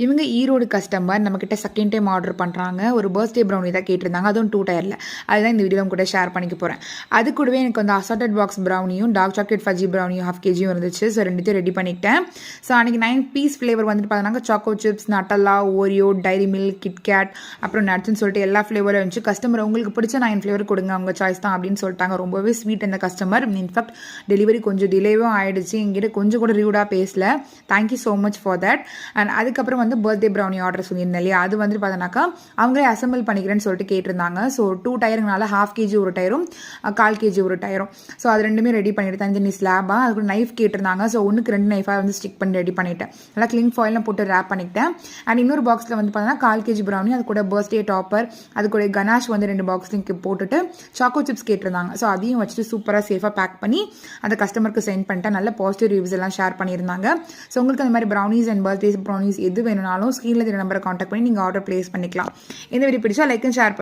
இவங்க ஈரோடு கஸ்டமர் நம்மக்கிட்ட second time order பண்ணுறாங்க. ஒரு பர்த்டே ப்ரௌனி தான் கேட்டிருந்தாங்க, அதுவும் 2 டயரில். அதுதான் இந்த வீடியோ கூட ஷேர் பண்ணிக்க போகிறேன். அது கூடவே எனக்கு வந்து அசார்டட் பாக்ஸ் ப்ரௌனியும் டார்க் சாக்லேட் ஃபஜ்ஜி ப்ரௌனியும் 1/2 kg இருந்துச்சு. ஸோ ரெண்டுத்தையும் ரெடி பண்ணிக்கிட்டேன். ஸோ அன்றைக்கி 9 பீஸ் ஃப்ளேவர் வந்துட்டு பார்த்தீங்கன்னா choco chips, Nutella, Oreo, dairy milk, KitKat, அப்புறம் நட்ஸ்ன்னு சொல்லிட்டு எல்லா ஃப்ளேவரும் இருந்துச்சு. கஸ்டமர் உங்களுக்கு பிடிச்ச 9 ஃப்ளேவர் கொடுங்க, உங்கள் சாய்ஸ் தான் அப்படின்னு சொல்லிட்டாங்க. ரொம்பவே ஸ்வீட் இந்த கஸ்டமர். இன்ஃபேக்ட் டெலிவரி கொஞ்சம் டிலேவும் ஆகிடுச்சு. எங்கிட்ட கொஞ்சம் கூட ரூடாக பேசல. Thank you so much for that. And அதுக்கப்புறம் வந்து பர்த்டே ப்ரௌனி ஆர்டர் சொல்லியிருந்தேன் இல்லையா, அது வந்து பார்த்தீங்கன்னாக்கா அவங்களே அசம்பிள் பண்ணிக்கிறேன்னு சொல்லிட்டு கேட்டிருந்தாங்க. ஸோ 2 டயருங்கனால 1/2 kg ஒரு டயரும் 1/4 kg ஒரு டயரும். ஸோ அது ரெண்டுமே ரெடி பண்ணிட்டு தனித்தனி ஸ்லாபாக அதுக்கு நைஃப் கேட்டிருந்தாங்க. ஸோ 1க்கு 2 நைஃபாக வந்து ஸ்டிக் பண்ணி ரெடி பண்ணிட்டேன். நல்லா க்ளீன் ஃபாயிலில் போட்டு ரேப் பண்ணிக்கிட்டேன். அண்ட் இன்னொரு பாக்ஸில் வந்து பார்த்தீங்கன்னா 1/4 kg ப்ரௌனி, அது கூட பர்த்டே டாப்பர், அது கூட கனாஷ் வந்து 2 பாக்ஸ்லையும் போட்டுட்டு சாக்கோ சிப்ஸ் கேட்டிருந்தாங்க. ஸோ அதையும் வச்சுட்டு சூப்பராக சேஃபாக பேக் பண்ணி அந்த கஸ்டமருக்கு சென்ட் பண்ணிட்டேன். நல்ல பாசிட்டிவ் ரிவ்யூஸ் எல்லாம் ஷேர் பண்ணியிருந்தாங்க. ஸோ உங்களுக்கு அந்த மாதிரி ப்ரௌனிஸ் அண்ட் பர்த்டே ப்ரௌனிஸ் எது வேணும்னாலும் ஸ்க்ரீனில் நம்பரை காண்டாக்ட் பண்ணி நீங்கள் ஆர்டர் பிளேஸ் பண்ணிக்கலாம். இந்த வீடியோ பிடிச்சா லைக் அண்ட் ஷேர்